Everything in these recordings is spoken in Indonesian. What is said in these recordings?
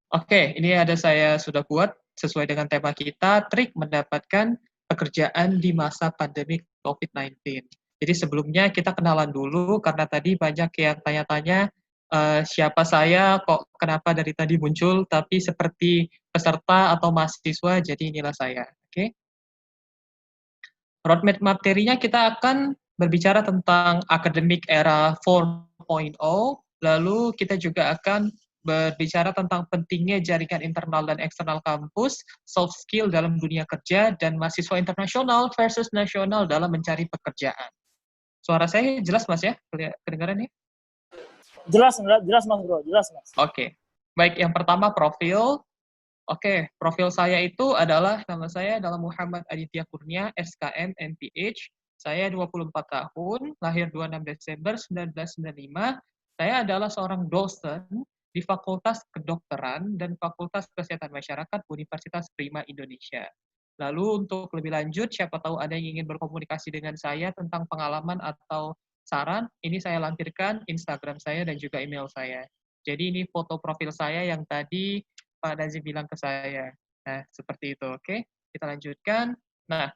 Oke, ini ada saya sudah buat sesuai dengan tema kita, trik mendapatkan pekerjaan di masa pandemi COVID-19. Jadi sebelumnya kita kenalan dulu, karena tadi banyak yang tanya-tanya, siapa saya, kok kenapa dari tadi muncul, tapi seperti peserta atau mahasiswa, jadi inilah saya. Oke. Roadmap materinya kita akan berbicara tentang academic era 4.0, lalu kita juga akan berbicara tentang pentingnya jaringan internal dan eksternal kampus, soft skill dalam dunia kerja, dan mahasiswa internasional versus nasional dalam mencari pekerjaan. Suara saya jelas, Mas, ya? Kedengaran ya? Jelas, jelas Mas Bro, jelas Mas. Oke. Baik, yang pertama profil. Oke, profil saya itu adalah, nama saya adalah Muhammad Aditya Kurnia, SKM, MPH. Saya 24 tahun, lahir 26 Desember 1995. Saya adalah seorang dosen di Fakultas Kedokteran dan Fakultas Kesehatan Masyarakat Universitas Prima Indonesia. Lalu untuk lebih lanjut, siapa tahu ada yang ingin berkomunikasi dengan saya tentang pengalaman atau saran, ini saya lampirkan Instagram saya dan juga email saya. Jadi ini foto profil saya yang tadi Pak Nazim bilang ke saya. Nah, seperti itu, oke? Kita lanjutkan. Nah,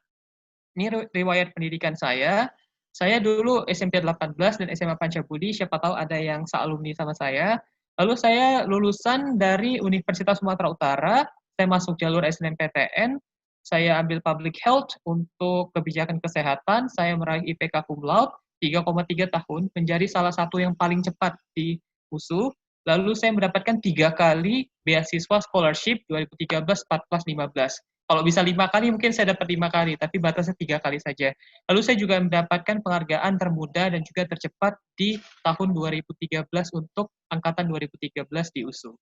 ini riwayat pendidikan saya. Saya dulu SMP 18 dan SMA Pancabudi, siapa tahu ada yang sealumni sama saya. Lalu saya lulusan dari Universitas Sumatera Utara, saya masuk jalur SNMPTN, saya ambil Public Health untuk kebijakan kesehatan, saya meraih IPK cum laude 3,3 tahun, menjadi salah satu yang paling cepat di USU. Lalu saya mendapatkan 3 kali beasiswa scholarship 2013, 14, 15. Kalau bisa 5 kali, mungkin saya dapat 5 kali, tapi batasnya 3 kali saja. Lalu saya juga mendapatkan penghargaan termuda dan juga tercepat di tahun 2013 untuk angkatan 2013 di USU.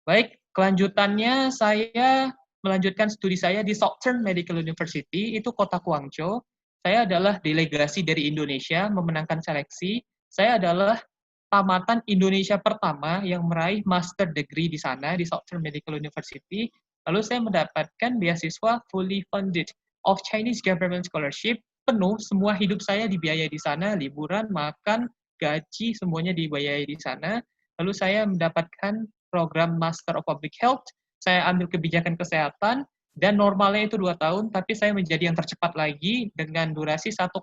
Baik, kelanjutannya saya melanjutkan studi saya di Southern Medical University, itu kota Guangzhou. Saya adalah delegasi dari Indonesia memenangkan seleksi. Saya adalah tamatan Indonesia pertama yang meraih master degree di sana, di Southern Medical University. Lalu saya mendapatkan beasiswa fully funded of Chinese Government Scholarship, penuh, semua hidup saya dibiayai di sana, liburan, makan, gaji, semuanya dibiayai di sana. Lalu saya mendapatkan program Master of Public Health, saya ambil kebijakan kesehatan, dan normalnya itu 2 tahun, tapi saya menjadi yang tercepat lagi, dengan durasi 1,9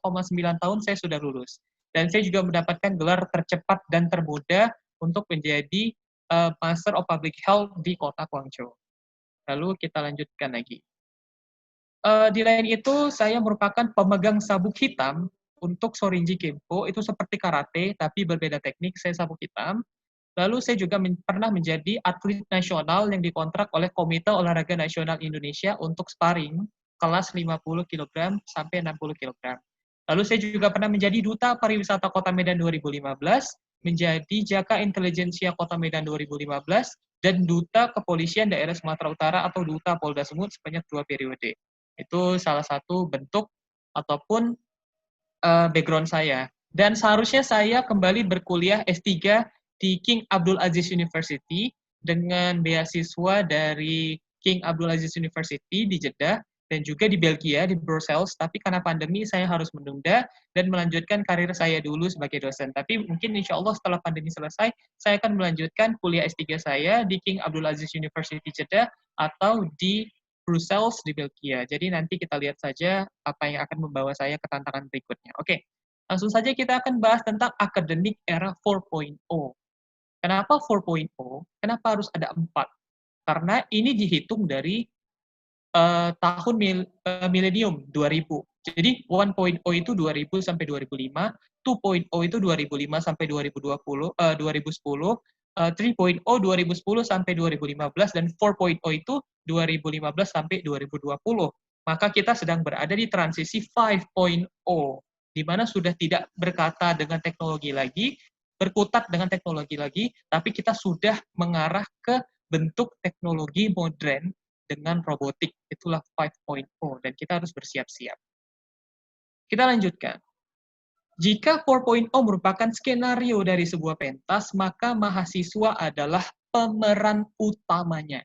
tahun saya sudah lulus. Dan saya juga mendapatkan gelar tercepat dan termuda untuk menjadi Master of Public Health di kota Guangzhou. Lalu kita lanjutkan lagi. Di lain itu, saya merupakan pemegang sabuk hitam untuk Shorinji Kempo, itu seperti karate, tapi berbeda teknik, saya sabuk hitam. Lalu saya juga pernah menjadi atlet nasional yang dikontrak oleh Komite Olahraga Nasional Indonesia untuk sparring kelas 50 kg sampai 60 kg. Lalu saya juga pernah menjadi Duta Pariwisata Kota Medan 2015, menjadi Jaka Intelijensia Kota Medan 2015, dan Duta Kepolisian Daerah Sumatera Utara atau Duta Polda Sumut sebanyak 2 periode. Itu salah satu bentuk ataupun background saya. Dan seharusnya saya kembali berkuliah S3 di King Abdul Aziz University dengan beasiswa dari King Abdul Aziz University di Jeddah dan juga di Belgia, di Brussels, tapi karena pandemi saya harus menunda dan melanjutkan karir saya dulu sebagai dosen. Tapi mungkin insya Allah setelah pandemi selesai, saya akan melanjutkan kuliah S3 saya di King Abdul Aziz University Jeddah atau di Brussels di Belgia. Jadi nanti kita lihat saja apa yang akan membawa saya ke tantangan berikutnya. Oke, langsung saja kita akan bahas tentang academic era 4.0. Kenapa 4.0? Kenapa harus ada 4? Karena ini dihitung dari tahun milenium 2000. Jadi 1.0 itu 2000 sampai 2005, 2.0 itu 2005 sampai 2020, 2010, 3.0 2010 sampai 2015, dan 4.0 itu 2015 sampai 2020. Maka kita sedang berada di transisi 5.0, di mana sudah tidak berkata dengan teknologi lagi, berkutat dengan teknologi lagi, tapi kita sudah mengarah ke bentuk teknologi modern dengan robotik. Itulah 5.0 dan kita harus bersiap-siap. Kita lanjutkan. Jika 4.0 merupakan skenario dari sebuah pentas, maka mahasiswa adalah pemeran utamanya.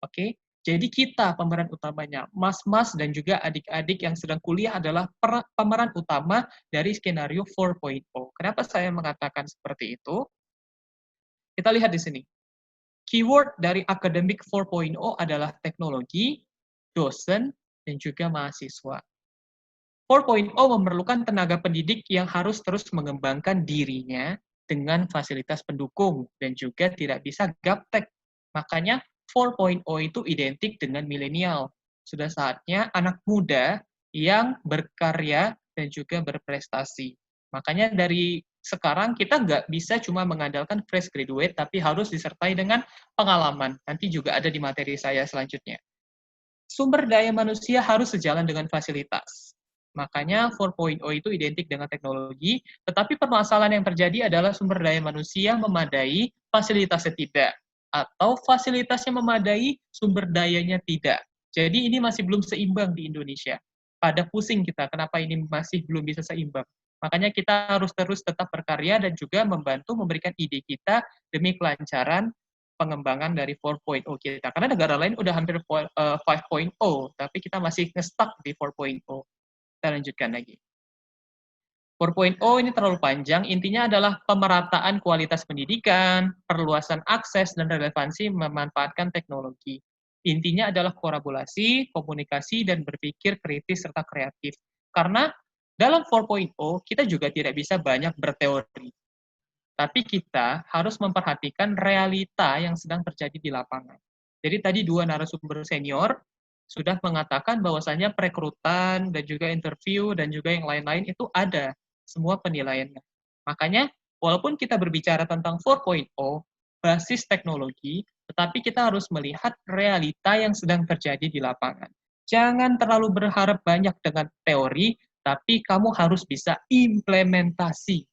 Oke? Jadi kita pemeran utamanya. Mas-mas dan juga adik-adik yang sedang kuliah adalah pemeran utama dari skenario 4.0. Kenapa saya mengatakan seperti itu? Kita lihat di sini. Keyword dari Akademik 4.0 adalah teknologi, dosen, dan juga mahasiswa. 4.0 memerlukan tenaga pendidik yang harus terus mengembangkan dirinya dengan fasilitas pendukung dan juga tidak bisa gaptek. Makanya 4.0 itu identik dengan milenial. Sudah saatnya anak muda yang berkarya dan juga berprestasi. Makanya dari sekarang kita nggak bisa cuma mengandalkan fresh graduate, tapi harus disertai dengan pengalaman. Nanti juga ada di materi saya selanjutnya. Sumber daya manusia harus sejalan dengan fasilitas. Makanya 4.0 itu identik dengan teknologi, tetapi permasalahan yang terjadi adalah sumber daya manusia memadai, fasilitasnya tidak. Atau fasilitasnya memadai, sumber dayanya tidak. Jadi ini masih belum seimbang di Indonesia. Pada pusing kita, kenapa ini masih belum bisa seimbang. Makanya kita harus terus tetap berkarya dan juga membantu memberikan ide kita demi kelancaran pengembangan dari 4.0 kita. Karena negara lain udah hampir 5.0, tapi kita masih nge-stuck di 4.0. Kita lanjutkan lagi. 4.0 ini terlalu panjang, intinya adalah pemerataan kualitas pendidikan, perluasan akses dan relevansi memanfaatkan teknologi. Intinya adalah kolaborasi, komunikasi, dan berpikir kritis serta kreatif. Karena dalam 4.0 kita juga tidak bisa banyak berteori, tapi kita harus memperhatikan realita yang sedang terjadi di lapangan. Jadi tadi dua narasumber senior sudah mengatakan bahwasanya perekrutan dan juga interview dan juga yang lain-lain itu ada semua penilaiannya. Makanya walaupun kita berbicara tentang 4.0 basis teknologi, tetapi kita harus melihat realita yang sedang terjadi di lapangan. Jangan terlalu berharap banyak dengan teori, tapi kamu harus bisa implementasi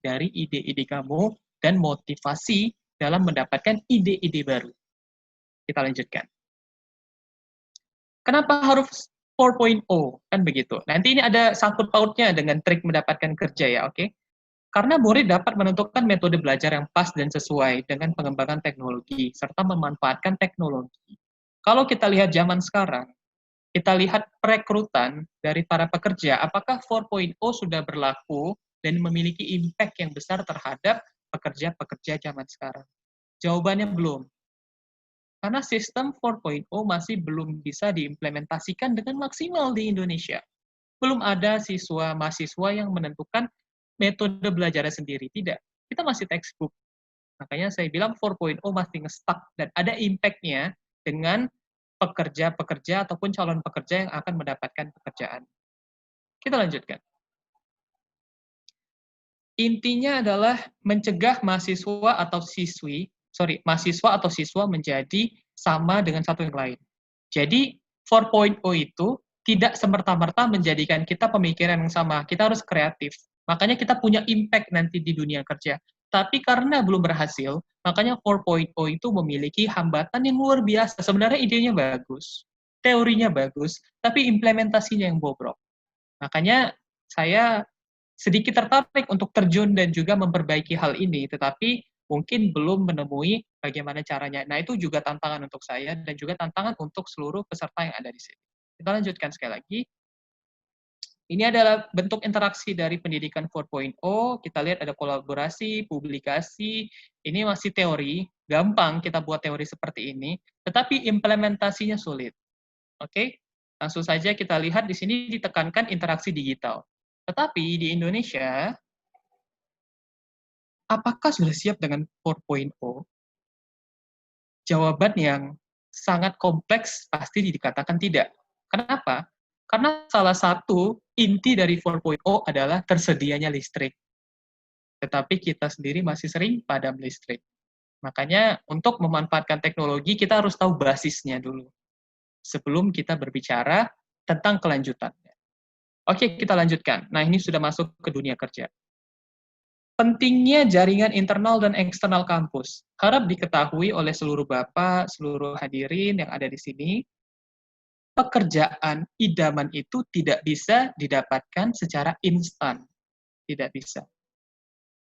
dari ide-ide kamu dan motivasi dalam mendapatkan ide-ide baru. Kita lanjutkan. Kenapa harus 4.0? Kan begitu. Nanti ini ada sangkut pautnya dengan trik mendapatkan kerja ya, oke? Karena murid dapat menentukan metode belajar yang pas dan sesuai dengan pengembangan teknologi, serta memanfaatkan teknologi. Kalau kita lihat zaman sekarang, kita lihat perekrutan dari para pekerja, apakah 4.0 sudah berlaku dan memiliki impact yang besar terhadap pekerja-pekerja zaman sekarang? Jawabannya belum. Karena sistem 4.0 masih belum bisa diimplementasikan dengan maksimal di Indonesia. Belum ada siswa mahasiswa yang menentukan metode belajarnya sendiri. Tidak. Kita masih textbook. Makanya saya bilang 4.0 masih nge-stuck dan ada impact-nya dengan pekerja-pekerja ataupun calon pekerja yang akan mendapatkan pekerjaan. Kita lanjutkan. Intinya adalah mencegah mahasiswa atau siswa menjadi sama dengan satu yang lain. Jadi 4.0 itu tidak semerta-merta menjadikan kita pemikiran yang sama. Kita harus kreatif. Makanya kita punya impact nanti di dunia kerja. Tapi karena belum berhasil, makanya 4.0 itu memiliki hambatan yang luar biasa. Sebenarnya idenya bagus, teorinya bagus, tapi implementasinya yang bobrok. Makanya saya sedikit tertarik untuk terjun dan juga memperbaiki hal ini, tetapi mungkin belum menemui bagaimana caranya. Nah, itu juga tantangan untuk saya dan juga tantangan untuk seluruh peserta yang ada di sini. Kita lanjutkan sekali lagi. Ini adalah bentuk interaksi dari pendidikan 4.0. Kita lihat ada kolaborasi, publikasi. Ini masih teori, gampang kita buat teori seperti ini, tetapi implementasinya sulit. Oke? Langsung saja kita lihat di sini ditekankan interaksi digital. Tetapi di Indonesia, apakah sudah siap dengan 4.0? Jawaban yang sangat kompleks pasti dikatakan tidak. Kenapa? Karena salah satu inti dari 4.0 adalah tersedianya listrik. Tetapi kita sendiri masih sering padam listrik. Makanya untuk memanfaatkan teknologi, kita harus tahu basisnya dulu. Sebelum kita berbicara tentang kelanjutannya. Oke, kita lanjutkan. Nah, ini sudah masuk ke dunia kerja. Pentingnya jaringan internal dan eksternal kampus. Harap diketahui oleh seluruh Bapak, seluruh hadirin yang ada di sini, pekerjaan idaman itu tidak bisa didapatkan secara instan. Tidak bisa.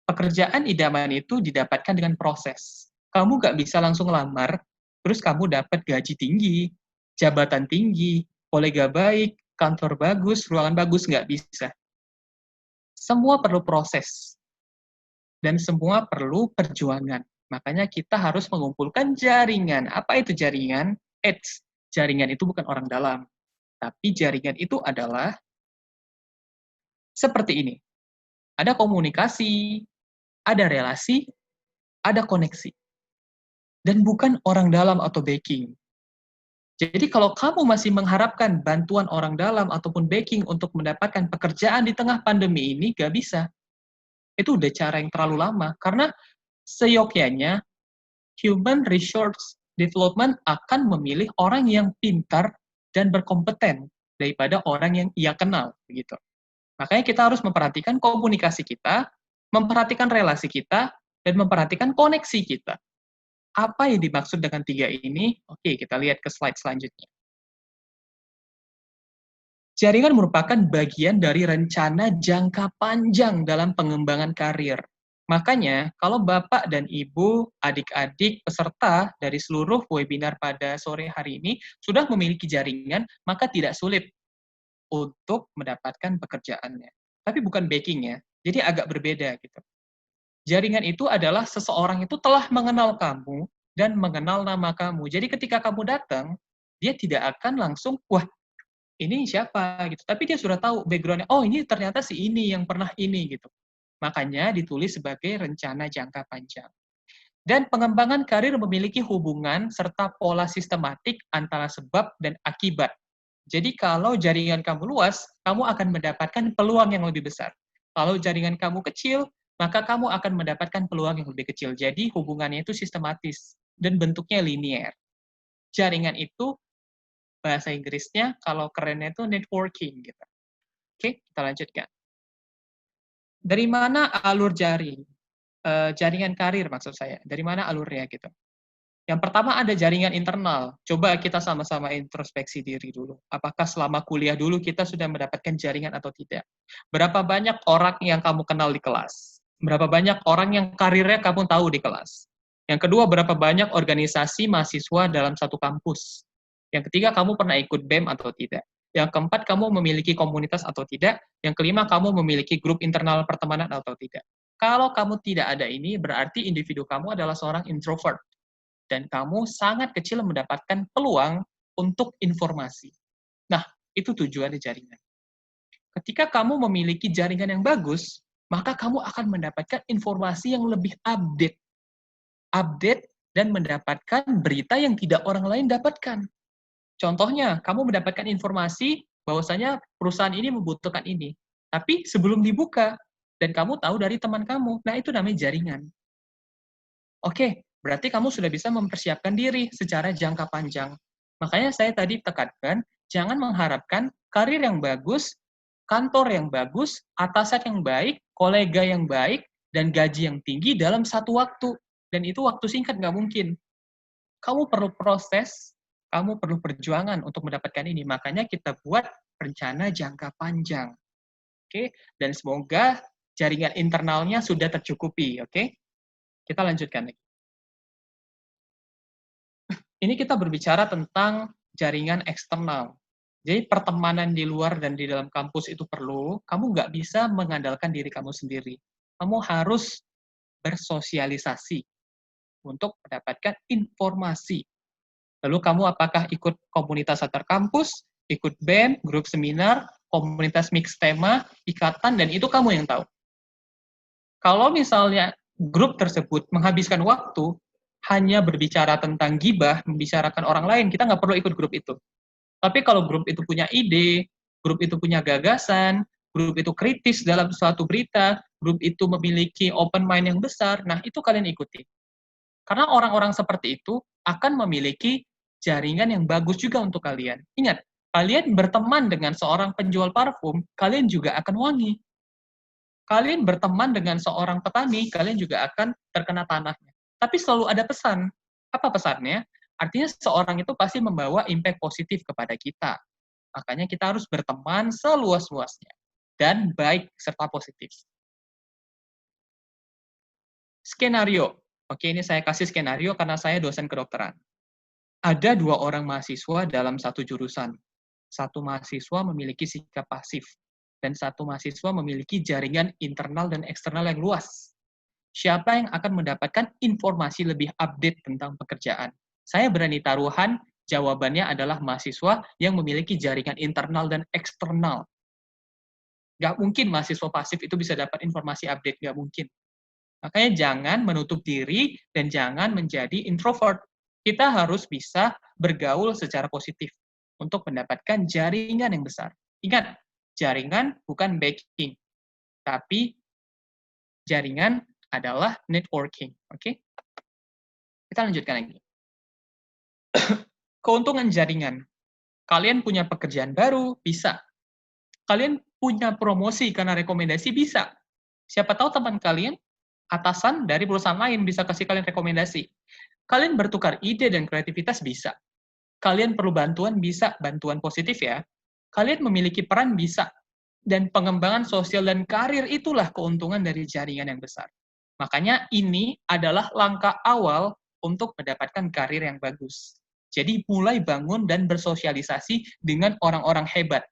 Pekerjaan idaman itu didapatkan dengan proses. Kamu nggak bisa langsung lamar, terus kamu dapat gaji tinggi, jabatan tinggi, kolega baik, kantor bagus, ruangan bagus, nggak bisa. Semua perlu proses. Dan semua perlu perjuangan. Makanya kita harus mengumpulkan jaringan. Apa itu jaringan? Jaringan itu bukan orang dalam. Tapi jaringan itu adalah seperti ini. Ada komunikasi, ada relasi, ada koneksi. Dan bukan orang dalam atau backing. Jadi kalau kamu masih mengharapkan bantuan orang dalam ataupun backing untuk mendapatkan pekerjaan di tengah pandemi ini, gak bisa. Itu udah cara yang terlalu lama. Karena seyogyanya, human resource development akan memilih orang yang pintar dan berkompeten daripada orang yang ia kenal. Begitu. Makanya kita harus memperhatikan komunikasi kita, memperhatikan relasi kita, dan memperhatikan koneksi kita. Apa yang dimaksud dengan 3 ini? Oke, kita lihat ke slide selanjutnya. Jaringan merupakan bagian dari rencana jangka panjang dalam pengembangan karir. Makanya, kalau Bapak dan Ibu, adik-adik, peserta dari seluruh webinar pada sore hari ini sudah memiliki jaringan, maka tidak sulit untuk mendapatkan pekerjaannya. Tapi bukan backing ya, jadi agak berbeda gitu. Jaringan itu adalah seseorang itu telah mengenal kamu dan mengenal nama kamu. Jadi ketika kamu datang, dia tidak akan langsung, wah, ini siapa gitu. Tapi dia sudah tahu background-nya, oh ini ternyata si ini yang pernah ini gitu. Makanya ditulis sebagai rencana jangka panjang. Dan pengembangan karir memiliki hubungan serta pola sistematik antara sebab dan akibat. Jadi kalau jaringan kamu luas, kamu akan mendapatkan peluang yang lebih besar. Kalau jaringan kamu kecil, maka kamu akan mendapatkan peluang yang lebih kecil. Jadi hubungannya itu sistematis dan bentuknya linear. Jaringan itu bahasa Inggrisnya kalau kerennya itu networking gitu. Oke, kita lanjutkan. Dari mana alur jaring? Jaringan karir maksud saya. Dari mana alurnya gitu? Yang pertama ada jaringan internal. Coba kita sama-sama introspeksi diri dulu. Apakah selama kuliah dulu kita sudah mendapatkan jaringan atau tidak? Berapa banyak orang yang kamu kenal di kelas? Berapa banyak orang yang karirnya kamu tahu di kelas? Yang kedua, berapa banyak organisasi mahasiswa dalam satu kampus? Yang ketiga, kamu pernah ikut BEM atau tidak? Yang keempat, kamu memiliki komunitas atau tidak? Yang kelima, kamu memiliki grup internal pertemanan atau tidak? Kalau kamu tidak ada ini, berarti individu kamu adalah seorang introvert dan kamu sangat kecil mendapatkan peluang untuk informasi. Nah, itu tujuannya jaringan. Ketika kamu memiliki jaringan yang bagus, maka kamu akan mendapatkan informasi yang lebih update dan mendapatkan berita yang tidak orang lain dapatkan. Contohnya, kamu mendapatkan informasi bahwasanya perusahaan ini membutuhkan ini, tapi sebelum dibuka, dan kamu tahu dari teman kamu, nah itu namanya jaringan. Oke, berarti kamu sudah bisa mempersiapkan diri secara jangka panjang. Makanya saya tadi tekankan, jangan mengharapkan karir yang bagus, kantor yang bagus, atasan yang baik, kolega yang baik, dan gaji yang tinggi dalam satu waktu. Dan itu waktu singkat nggak mungkin. Kamu perlu proses, kamu perlu perjuangan untuk mendapatkan ini. Makanya kita buat rencana jangka panjang. Oke, dan semoga jaringan internalnya sudah tercukupi. Oke, kita lanjutkan lagi. Ini kita berbicara tentang jaringan eksternal. Jadi pertemanan di luar dan di dalam kampus itu perlu, kamu nggak bisa mengandalkan diri kamu sendiri. Kamu harus bersosialisasi untuk mendapatkan informasi. Lalu kamu apakah ikut komunitas antar kampus, ikut BEM, grup seminar, komunitas mix tema, ikatan, dan itu kamu yang tahu. Kalau misalnya grup tersebut menghabiskan waktu hanya berbicara tentang gibah, membicarakan orang lain, kita nggak perlu ikut grup itu. Tapi kalau grup itu punya ide, grup itu punya gagasan, grup itu kritis dalam suatu berita, grup itu memiliki open mind yang besar, nah itu kalian ikuti. Karena orang-orang seperti itu akan memiliki jaringan yang bagus juga untuk kalian. Ingat, kalian berteman dengan seorang penjual parfum, kalian juga akan wangi. Kalian berteman dengan seorang petani, kalian juga akan terkena tanahnya. Tapi selalu ada pesan. Apa pesannya? Artinya seorang itu pasti membawa impact positif kepada kita. Makanya kita harus berteman seluas-luasnya. Dan baik serta positif. Skenario. Oke, ini saya kasih skenario karena saya dosen kedokteran. Ada 2 orang mahasiswa dalam satu jurusan. Satu mahasiswa memiliki sikap pasif, dan satu mahasiswa memiliki jaringan internal dan eksternal yang luas. Siapa yang akan mendapatkan informasi lebih update tentang pekerjaan? Saya berani taruhan jawabannya adalah mahasiswa yang memiliki jaringan internal dan eksternal. Nggak mungkin mahasiswa pasif itu bisa dapat informasi update, nggak mungkin. Makanya jangan menutup diri dan jangan menjadi introvert. Kita harus bisa bergaul secara positif untuk mendapatkan jaringan yang besar. Ingat, jaringan bukan backing, tapi jaringan adalah networking. Oke? Kita lanjutkan lagi. Keuntungan jaringan. Kalian punya pekerjaan baru, bisa. Kalian punya promosi karena rekomendasi, bisa. Siapa tahu teman kalian, atasan dari perusahaan lain bisa kasih kalian rekomendasi. Kalian bertukar ide dan kreativitas, bisa. Kalian perlu bantuan, bisa. Bantuan positif ya. Kalian memiliki peran, bisa. Dan pengembangan sosial dan karir itulah keuntungan dari jaringan yang besar. Makanya ini adalah langkah awal untuk mendapatkan karir yang bagus. Jadi mulai bangun dan bersosialisasi dengan orang-orang hebat,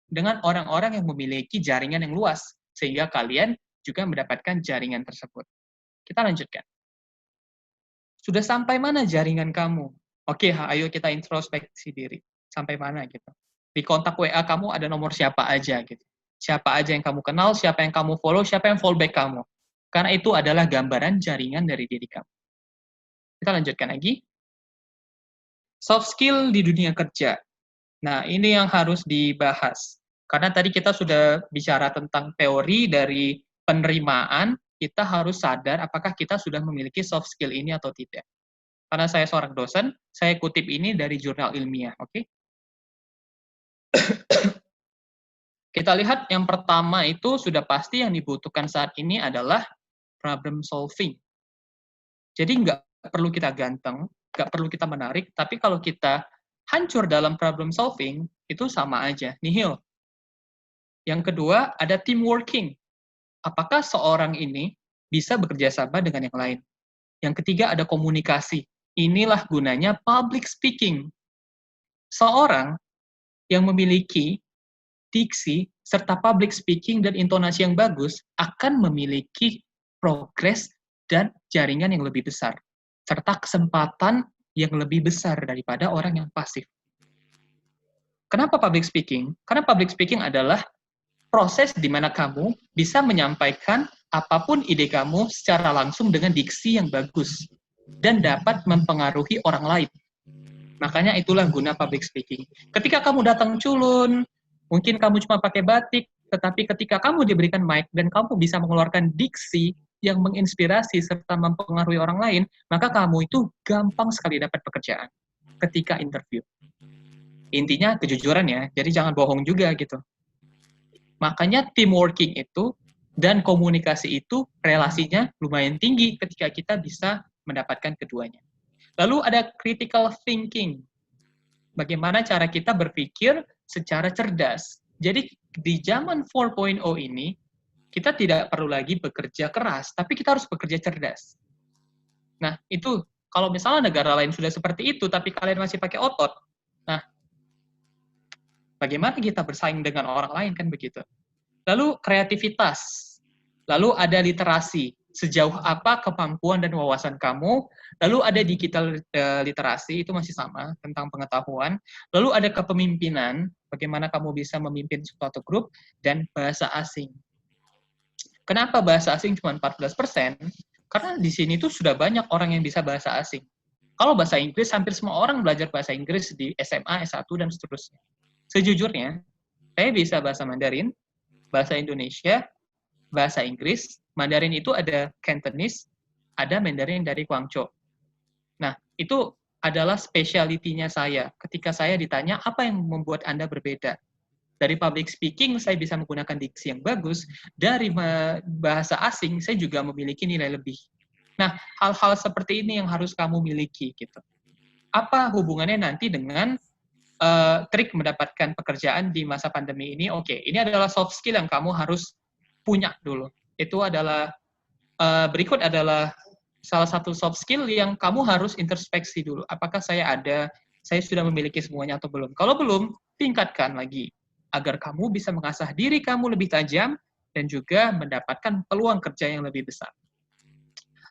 dengan orang-orang yang memiliki jaringan yang luas, sehingga kalian juga mendapatkan jaringan tersebut. Kita lanjutkan. Sudah sampai mana jaringan kamu? Oke, ayo kita introspeksi diri. Sampai mana gitu. Di kontak WA kamu ada nomor siapa aja gitu. Siapa aja yang kamu kenal, siapa yang kamu follow, siapa yang follow back kamu. Karena itu adalah gambaran jaringan dari diri kamu. Kita lanjutkan lagi. Soft skill di dunia kerja. Nah, ini yang harus dibahas. Karena tadi kita sudah bicara tentang teori dari penerimaan, kita harus sadar apakah kita sudah memiliki soft skill ini atau tidak. Karena saya seorang dosen, saya kutip ini dari jurnal ilmiah, oke? Kita lihat yang pertama itu sudah pasti yang dibutuhkan saat ini adalah problem solving. Jadi nggak perlu kita ganteng, nggak perlu kita menarik, tapi kalau kita hancur dalam problem solving, itu sama aja, nihil. Yang kedua, ada team working. Apakah seorang ini bisa bekerja sama dengan yang lain? Yang ketiga, ada komunikasi. Inilah gunanya public speaking. Seorang yang memiliki diksi serta public speaking dan intonasi yang bagus akan memiliki progres dan jaringan yang lebih besar, serta kesempatan yang lebih besar daripada orang yang pasif. Kenapa public speaking? Karena public speaking adalah proses di mana kamu bisa menyampaikan apapun ide kamu secara langsung dengan diksi yang bagus dan dapat mempengaruhi orang lain. Makanya itulah guna public speaking. Ketika kamu datang culun, mungkin kamu cuma pakai batik, tetapi ketika kamu diberikan mic dan kamu bisa mengeluarkan diksi yang menginspirasi serta mempengaruhi orang lain, maka kamu itu gampang sekali dapat pekerjaan ketika interview. Intinya kejujuran ya, jadi jangan bohong juga gitu. Makanya team working itu dan komunikasi itu relasinya lumayan tinggi ketika kita bisa mendapatkan keduanya. Lalu ada critical thinking. Bagaimana cara kita berpikir secara cerdas. Jadi di zaman 4.0 ini, kita tidak perlu lagi bekerja keras, tapi kita harus bekerja cerdas. Nah, itu kalau misalnya negara lain sudah seperti itu, tapi kalian masih pakai otot, nah, bagaimana kita bersaing dengan orang lain, kan begitu. Lalu kreativitas, lalu ada literasi, sejauh apa kemampuan dan wawasan kamu, lalu ada digital literasi, itu masih sama, tentang pengetahuan, lalu ada kepemimpinan, bagaimana kamu bisa memimpin suatu grup, dan bahasa asing. Kenapa bahasa asing cuma 14%? Karena di sini tuh sudah banyak orang yang bisa bahasa asing. Kalau bahasa Inggris, hampir semua orang belajar bahasa Inggris di SMA, S1, dan seterusnya. Sejujurnya, saya bisa bahasa Mandarin, bahasa Indonesia, bahasa Inggris. Mandarin itu ada Cantonese, ada Mandarin dari Guangzhou. Nah, itu adalah spesialitinya saya. Ketika saya ditanya, apa yang membuat Anda berbeda? Dari public speaking, saya bisa menggunakan diksi yang bagus. Dari bahasa asing, saya juga memiliki nilai lebih. Nah, hal-hal seperti ini yang harus kamu miliki. Gitu. Apa hubungannya nanti dengan trik mendapatkan pekerjaan di masa pandemi ini? Oke, ini adalah soft skill yang kamu harus punya dulu. Itu adalah berikut adalah salah satu soft skill yang kamu harus introspeksi dulu. Apakah saya sudah memiliki semuanya atau belum? Kalau belum, tingkatkan lagi agar kamu bisa mengasah diri kamu lebih tajam dan juga mendapatkan peluang kerja yang lebih besar.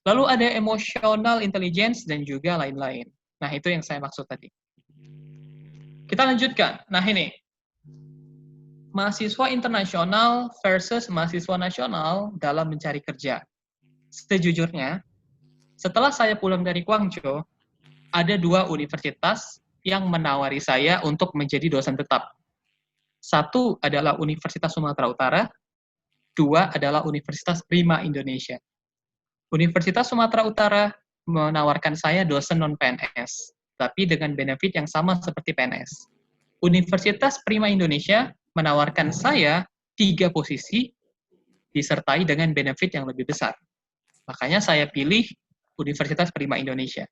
Lalu ada emotional intelligence dan juga lain-lain. Nah, itu yang saya maksud tadi. Kita lanjutkan. Nah, ini. Mahasiswa internasional versus mahasiswa nasional dalam mencari kerja. Sejujurnya, setelah saya pulang dari Guangzhou, ada 2 universitas yang menawari saya untuk menjadi dosen tetap. Satu adalah Universitas Sumatera Utara, 2 adalah Universitas Prima Indonesia. Universitas Sumatera Utara menawarkan saya dosen non-PNS, tapi dengan benefit yang sama seperti PNS. Universitas Prima Indonesia menawarkan saya 3 posisi disertai dengan benefit yang lebih besar. Makanya saya pilih Universitas Prima Indonesia.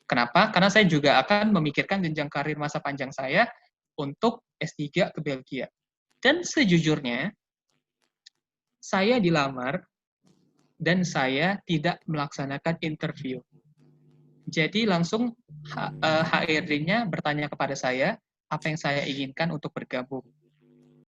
Kenapa? Karena saya juga akan memikirkan jenjang karir masa panjang saya untuk S3 ke Belgia. Dan sejujurnya, saya dilamar dan saya tidak melaksanakan interview. Jadi langsung HRD-nya bertanya kepada saya apa yang saya inginkan untuk bergabung.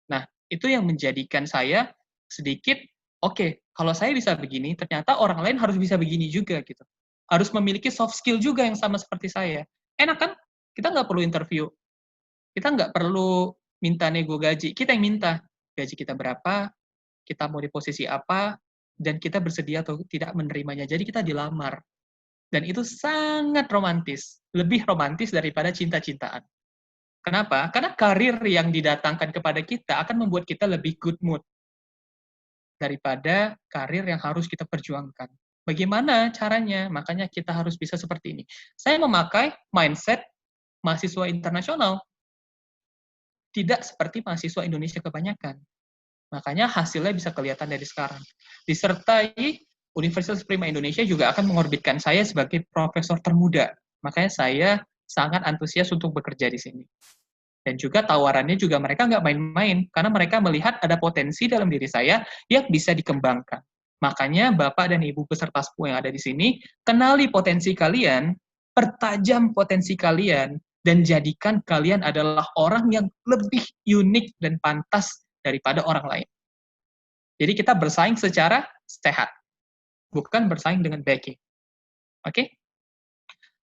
Nah, itu yang menjadikan saya sedikit, oke, kalau saya bisa begini, ternyata orang lain harus bisa begini juga gitu. Harus memiliki soft skill juga yang sama seperti saya. Enak kan? Kita nggak perlu interview. Kita nggak perlu minta nego gaji. Kita yang minta gaji kita berapa, kita mau di posisi apa, dan kita bersedia atau tidak menerimanya. Jadi kita dilamar. Dan itu sangat romantis. Lebih romantis daripada cinta-cintaan. Kenapa? Karena karir yang didatangkan kepada kita akan membuat kita lebih good mood daripada karir yang harus kita perjuangkan. Bagaimana caranya? Makanya kita harus bisa seperti ini. Saya memakai mindset mahasiswa internasional, tidak seperti mahasiswa Indonesia kebanyakan. Makanya hasilnya bisa kelihatan dari sekarang. Disertai Universitas Prima Indonesia juga akan mengorbitkan saya sebagai profesor termuda. Makanya saya sangat antusias untuk bekerja di sini. Dan juga tawarannya juga mereka nggak main-main, karena mereka melihat ada potensi dalam diri saya yang bisa dikembangkan. Makanya Bapak dan Ibu peserta SPU yang ada di sini, kenali potensi kalian, pertajam potensi kalian, dan jadikan kalian adalah orang yang lebih unik dan pantas daripada orang lain. Jadi kita bersaing secara sehat, bukan bersaing dengan backing. Oke?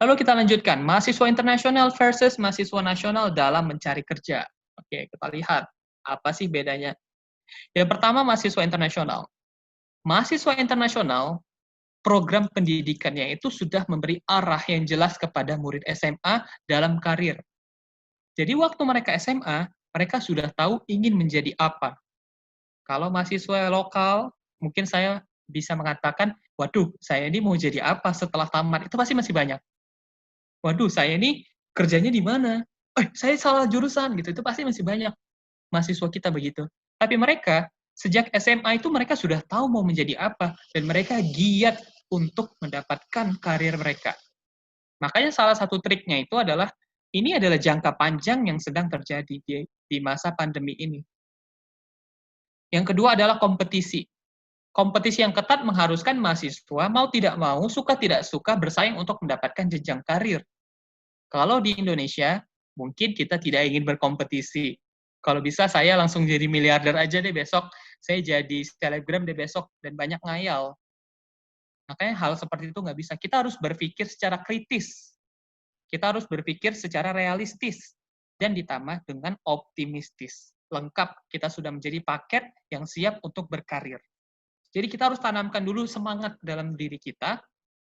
Lalu kita lanjutkan, mahasiswa internasional versus mahasiswa nasional dalam mencari kerja. Oke, kita lihat apa sih bedanya. Yang pertama, mahasiswa internasional. Mahasiswa internasional, program pendidikannya itu sudah memberi arah yang jelas kepada murid SMA dalam karir. Jadi waktu mereka SMA, mereka sudah tahu ingin menjadi apa. Kalau mahasiswa lokal, mungkin saya bisa mengatakan, waduh, saya ini mau jadi apa setelah tamat, itu pasti masih banyak. Waduh, saya ini kerjanya di mana? Saya salah jurusan, gitu. Itu pasti masih banyak mahasiswa kita begitu. Tapi mereka, sejak SMA itu mereka sudah tahu mau menjadi apa, dan mereka giat untuk mendapatkan karir mereka. Makanya salah satu triknya itu adalah, ini adalah jangka panjang yang sedang terjadi di masa pandemi ini. Yang kedua adalah kompetisi. Kompetisi yang ketat mengharuskan mahasiswa mau tidak mau, suka tidak suka bersaing untuk mendapatkan jenjang karir. Kalau di Indonesia, mungkin kita tidak ingin berkompetisi. Kalau bisa saya langsung jadi miliarder aja deh besok, saya jadi selebgram deh besok, dan banyak ngayal. Makanya hal seperti itu nggak bisa. Kita harus berpikir secara kritis. Kita harus berpikir secara realistis. Dan ditambah dengan optimistis. Lengkap, kita sudah menjadi paket yang siap untuk berkarir. Jadi kita harus tanamkan dulu semangat dalam diri kita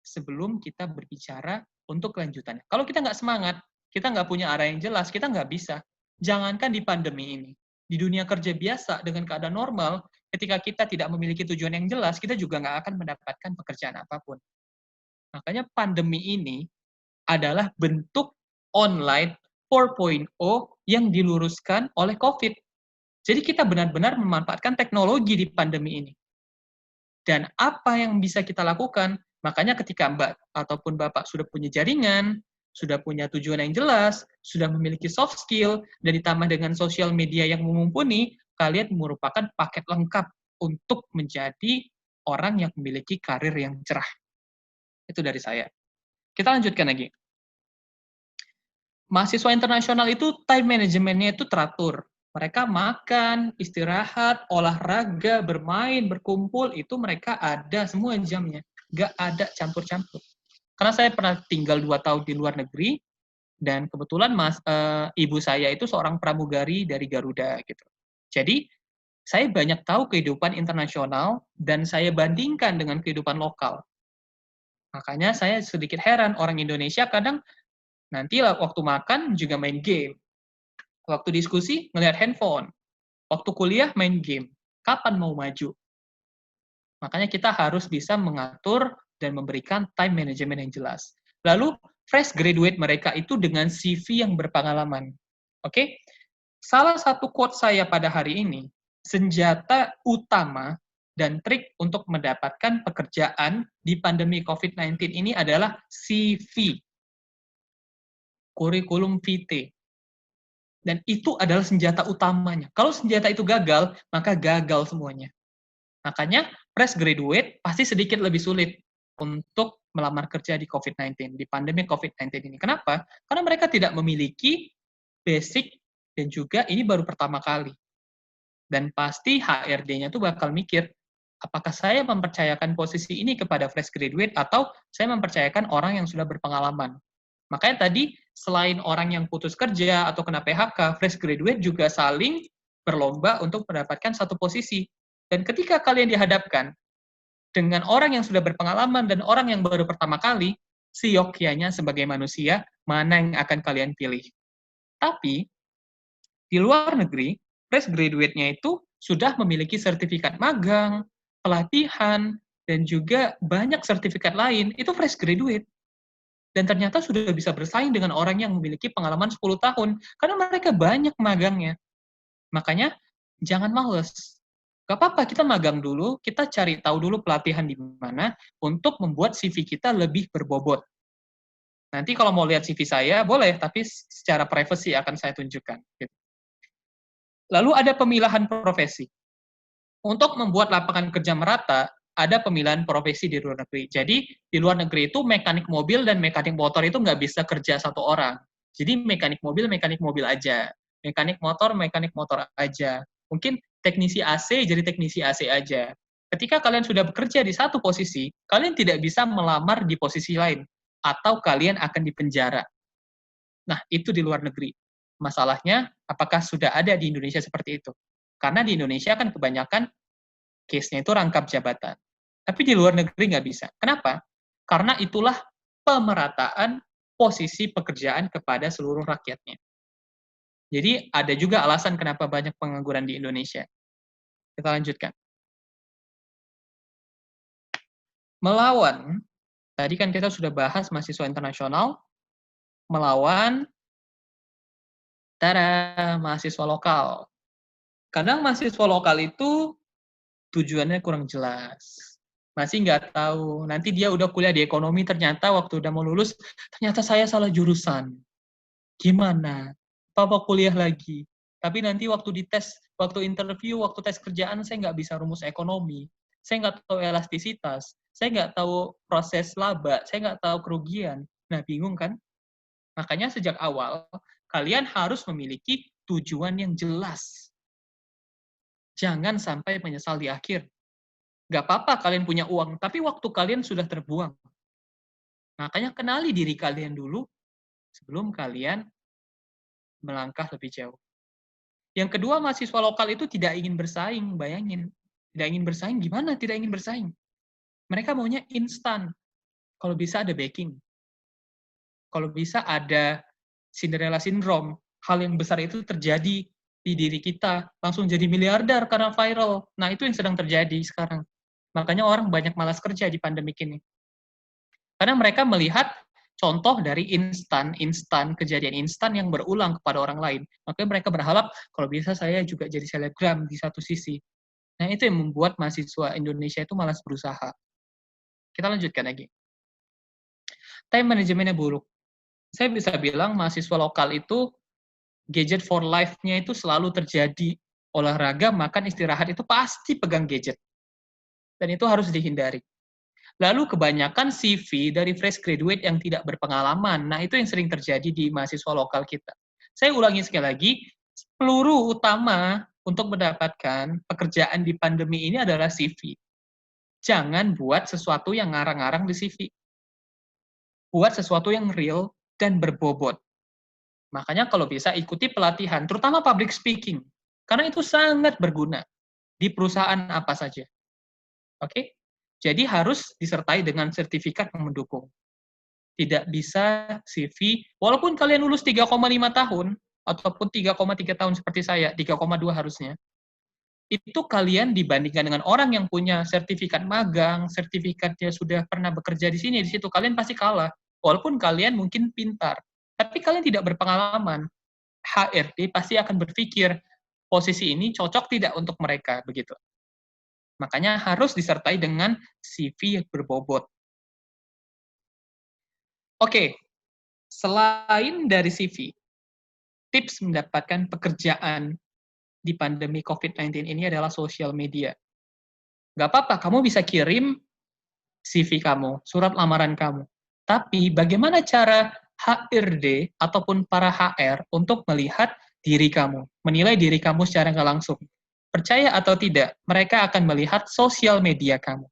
sebelum kita berbicara untuk kelanjutannya. Kalau kita nggak semangat, kita nggak punya arah yang jelas, kita nggak bisa. Jangankan di pandemi ini. Di dunia kerja biasa, dengan keadaan normal, ketika kita tidak memiliki tujuan yang jelas, kita juga nggak akan mendapatkan pekerjaan apapun. Makanya pandemi ini adalah bentuk online 4.0 yang diluruskan oleh COVID. Jadi kita benar-benar memanfaatkan teknologi di pandemi ini. Dan apa yang bisa kita lakukan? Makanya ketika Mbak ataupun Bapak sudah punya jaringan, sudah punya tujuan yang jelas, sudah memiliki soft skill, dan ditambah dengan sosial media yang mumpuni, kalian merupakan paket lengkap untuk menjadi orang yang memiliki karir yang cerah. Itu dari saya. Kita lanjutkan lagi. Mahasiswa internasional itu time manajemennya itu teratur. Mereka makan, istirahat, olahraga, bermain, berkumpul, itu mereka ada semua jamnya. nggak ada campur-campur. Karena saya pernah tinggal 2 tahun di luar negeri, dan kebetulan ibu saya itu seorang pramugari dari Garuda gitu. Jadi saya banyak tahu kehidupan internasional dan saya bandingkan dengan kehidupan lokal. Makanya saya sedikit heran orang Indonesia kadang nanti waktu makan juga main game, waktu diskusi ngelihat handphone, waktu kuliah main game. Kapan mau maju? Makanya kita harus bisa mengatur dan memberikan time management yang jelas. Lalu fresh graduate mereka itu dengan CV yang berpengalaman. Oke? Salah satu quote saya pada hari ini, senjata utama dan trik untuk mendapatkan pekerjaan di pandemi COVID-19 ini adalah CV, kurikulum vitae. Dan itu adalah senjata utamanya. Kalau senjata itu gagal, maka gagal semuanya. Makanya fresh graduate pasti sedikit lebih sulit untuk melamar kerja di COVID-19, di pandemi COVID-19 ini. Kenapa? Karena mereka tidak memiliki basic dan juga ini baru pertama kali. Dan pasti HRD-nya tuh bakal mikir, apakah saya mempercayakan posisi ini kepada fresh graduate atau saya mempercayakan orang yang sudah berpengalaman. Makanya tadi, selain orang yang putus kerja atau kena PHK, fresh graduate juga saling berlomba untuk mendapatkan satu posisi. Dan ketika kalian dihadapkan dengan orang yang sudah berpengalaman dan orang yang baru pertama kali, seyogyanya sebagai manusia, mana yang akan kalian pilih. Tapi, di luar negeri, fresh graduate-nya itu sudah memiliki sertifikat magang, pelatihan, dan juga banyak sertifikat lain, itu fresh graduate. Dan ternyata sudah bisa bersaing dengan orang yang memiliki pengalaman 10 tahun, karena mereka banyak magangnya. Makanya, jangan males. Gak apa-apa, kita magang dulu, kita cari tahu dulu pelatihan di mana, untuk membuat CV kita lebih berbobot. Nanti kalau mau lihat CV saya, boleh, tapi secara privacy akan saya tunjukkan. Lalu ada pemilahan profesi. Untuk membuat lapangan kerja merata, ada pemilihan profesi di luar negeri. Jadi, di luar negeri itu mekanik mobil dan mekanik motor itu nggak bisa kerja satu orang. Jadi, mekanik mobil aja. Mekanik motor aja. Mungkin teknisi AC, jadi teknisi AC aja. Ketika kalian sudah bekerja di satu posisi, kalian tidak bisa melamar di posisi lain. Atau kalian akan dipenjara. Nah, itu di luar negeri. Masalahnya, apakah sudah ada di Indonesia seperti itu? Karena di Indonesia kan kebanyakan case-nya itu rangkap jabatan. Tapi di luar negeri nggak bisa. Kenapa? Karena itulah pemerataan posisi pekerjaan kepada seluruh rakyatnya. Jadi ada juga alasan kenapa banyak pengangguran di Indonesia. Kita lanjutkan. Melawan, tadi kan kita sudah bahas mahasiswa internasional, melawan mahasiswa lokal. Kadang mahasiswa lokal itu tujuannya kurang jelas. Masih nggak tahu. Nanti dia udah kuliah di ekonomi, ternyata waktu udah mau lulus, ternyata saya salah jurusan. Gimana? Apa kuliah lagi? Tapi nanti waktu dites, waktu interview, waktu tes kerjaan, saya nggak bisa rumus ekonomi. Saya nggak tahu elastisitas. Saya nggak tahu proses laba. Saya nggak tahu kerugian. Nah, bingung kan? Makanya sejak awal, kalian harus memiliki tujuan yang jelas. Jangan sampai menyesal di akhir. Gak apa-apa kalian punya uang, tapi waktu kalian sudah terbuang. Makanya kenali diri kalian dulu sebelum kalian melangkah lebih jauh. Yang kedua, mahasiswa lokal itu tidak ingin bersaing, bayangin. Tidak ingin bersaing, gimana tidak ingin bersaing? Mereka maunya instan. Kalau bisa ada backing. Kalau bisa ada Cinderella syndrome. Hal yang besar itu terjadi di diri kita. Langsung jadi miliarder karena viral. Nah, itu yang sedang terjadi sekarang. Makanya orang banyak malas kerja di pandemik ini. Karena mereka melihat contoh dari kejadian instan yang berulang kepada orang lain. Makanya mereka berharap, kalau bisa saya juga jadi selebgram di satu sisi. Nah, itu yang membuat mahasiswa Indonesia itu malas berusaha. Kita lanjutkan lagi. Time manajemennya buruk. Saya bisa bilang mahasiswa lokal itu gadget for life-nya itu selalu terjadi. Olahraga, makan, istirahat itu pasti pegang gadget. Dan itu harus dihindari. Lalu kebanyakan CV dari fresh graduate yang tidak berpengalaman. Nah, itu yang sering terjadi di mahasiswa lokal kita. Saya ulangi sekali lagi, peluru utama untuk mendapatkan pekerjaan di pandemi ini adalah CV. Jangan buat sesuatu yang ngarang-ngarang di CV. Buat sesuatu yang real dan berbobot. Makanya kalau bisa ikuti pelatihan, terutama public speaking. Karena itu sangat berguna di perusahaan apa saja. Oke? Jadi harus disertai dengan sertifikat yang mendukung. Tidak bisa CV, walaupun kalian lulus 3,5 tahun, ataupun 3,3 tahun seperti saya, 3,2 harusnya, itu kalian dibandingkan dengan orang yang punya sertifikat magang, sertifikatnya sudah pernah bekerja di sini, di situ, kalian pasti kalah. Walaupun kalian mungkin pintar, tapi kalian tidak berpengalaman. HRD pasti akan berpikir, posisi ini cocok tidak untuk mereka, begitu. Makanya harus disertai dengan CV yang berbobot. Oke, selain dari CV, tips mendapatkan pekerjaan di pandemi COVID-19 ini adalah sosial media. Nggak apa-apa, kamu bisa kirim CV kamu, surat lamaran kamu. Tapi bagaimana cara HRD ataupun para HR untuk melihat diri kamu, menilai diri kamu secara nggak langsung? Percaya atau tidak, mereka akan melihat sosial media kamu.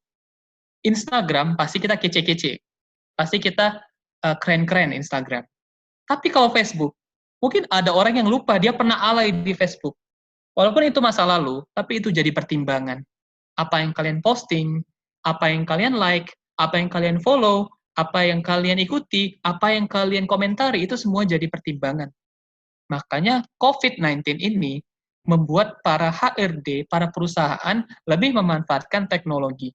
Instagram pasti kita kece-kece, pasti kita keren-keren Instagram. Tapi kalau Facebook, mungkin ada orang yang lupa dia pernah alay di Facebook. Walaupun itu masa lalu, tapi itu jadi pertimbangan. Apa yang kalian posting, apa yang kalian like, apa yang kalian follow, apa yang kalian ikuti, apa yang kalian komentari, itu semua jadi pertimbangan. Makanya COVID-19 ini membuat para HRD, para perusahaan lebih memanfaatkan teknologi.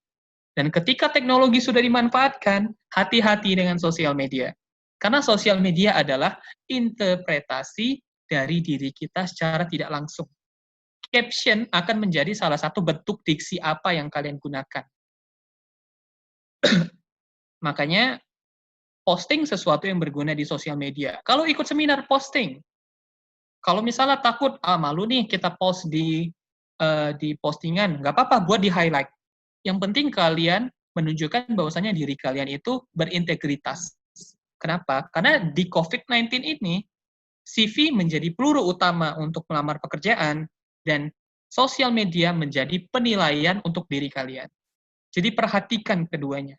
Dan ketika teknologi sudah dimanfaatkan, hati-hati dengan sosial media. Karena sosial media adalah interpretasi dari diri kita secara tidak langsung. Caption akan menjadi salah satu bentuk diksi apa yang kalian gunakan. Makanya, posting sesuatu yang berguna di sosial media. Kalau ikut seminar, posting. Kalau misalnya takut, malu nih kita post di postingan, nggak apa-apa, buat di highlight. Yang penting kalian menunjukkan bahwasanya diri kalian itu berintegritas. Kenapa? Karena di COVID-19 ini, CV menjadi peluru utama untuk melamar pekerjaan, dan sosial media menjadi penilaian untuk diri kalian. Jadi perhatikan keduanya.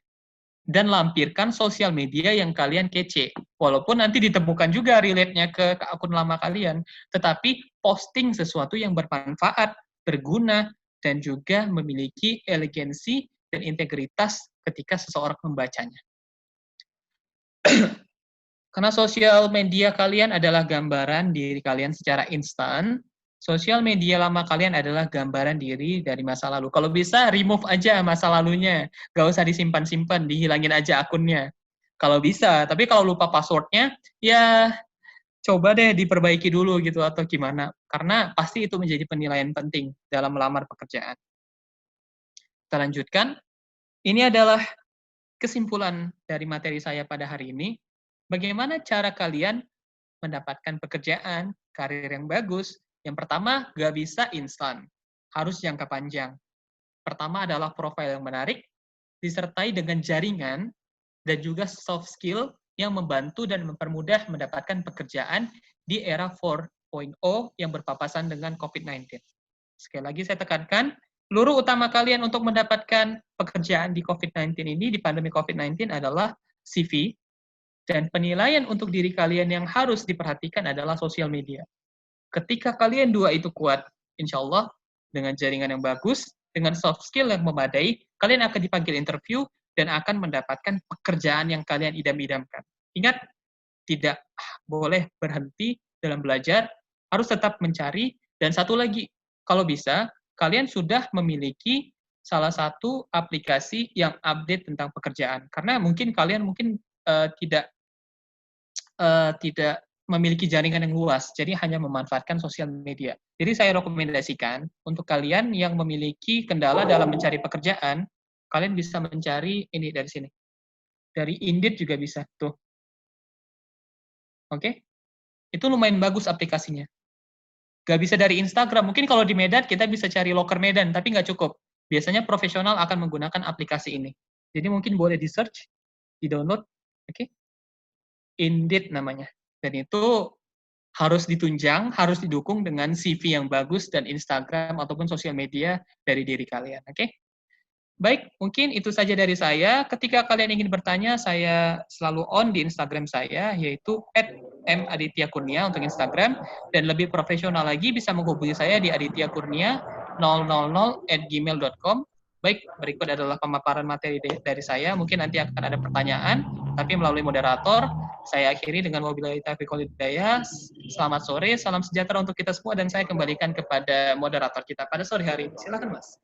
Dan lampirkan sosial media yang kalian kece. Walaupun nanti ditemukan juga relate-nya ke akun lama kalian, tetapi posting sesuatu yang bermanfaat, berguna, dan juga memiliki elegansi dan integritas ketika seseorang membacanya. Karena sosial media kalian adalah gambaran diri kalian secara instan, sosial media lama kalian adalah gambaran diri dari masa lalu. Kalau bisa, remove aja masa lalunya. Gak usah disimpan-simpan, dihilangin aja akunnya. Kalau bisa, tapi kalau lupa passwordnya, ya coba deh diperbaiki dulu gitu atau gimana. Karena pasti itu menjadi penilaian penting dalam melamar pekerjaan. Kita lanjutkan. Ini adalah kesimpulan dari materi saya pada hari ini. Bagaimana cara kalian mendapatkan pekerjaan, karir yang bagus? Yang pertama, gak bisa instan. Harus jangka panjang. Pertama adalah profil yang menarik, disertai dengan jaringan, dan juga soft skill yang membantu dan mempermudah mendapatkan pekerjaan di era 4.0 yang berpapasan dengan COVID-19. Sekali lagi saya tekankan, peluru utama kalian untuk mendapatkan pekerjaan di COVID-19 ini, di pandemi COVID-19 adalah CV, dan penilaian untuk diri kalian yang harus diperhatikan adalah sosial media. Ketika kalian dua itu kuat, insya Allah, dengan jaringan yang bagus, dengan soft skill yang memadai, kalian akan dipanggil interview dan akan mendapatkan pekerjaan yang kalian idam-idamkan. Ingat, tidak boleh berhenti dalam belajar, harus tetap mencari, dan satu lagi, kalau bisa, kalian sudah memiliki salah satu aplikasi yang update tentang pekerjaan. Karena mungkin kalian tidak memiliki jaringan yang luas, jadi hanya memanfaatkan sosial media. Jadi saya rekomendasikan untuk kalian yang memiliki kendala dalam mencari pekerjaan, kalian bisa mencari ini dari sini. Dari Indeed juga bisa, tuh. Oke? Itu lumayan bagus aplikasinya. Gak bisa dari Instagram, mungkin kalau di Medan kita bisa cari loker Medan, tapi nggak cukup. Biasanya profesional akan menggunakan aplikasi ini. Jadi mungkin boleh di-search, di-download, oke? Indeed namanya. Dan itu harus ditunjang, harus didukung dengan CV yang bagus dan Instagram ataupun sosial media dari diri kalian. Oke? Baik, mungkin itu saja dari saya. Ketika kalian ingin bertanya, saya selalu on di Instagram saya, yaitu @madityakurnia untuk Instagram, dan lebih profesional lagi bisa menghubungi saya di adityakurnia000@gmail.com. Baik, berikut adalah pemaparan materi dari saya. Mungkin nanti akan ada pertanyaan, tapi melalui moderator. Saya akhiri dengan wabillahi taufiq wal hidayah. Selamat sore, salam sejahtera untuk kita semua, dan saya kembalikan kepada moderator kita pada sore hari ini. Silakan, Mas.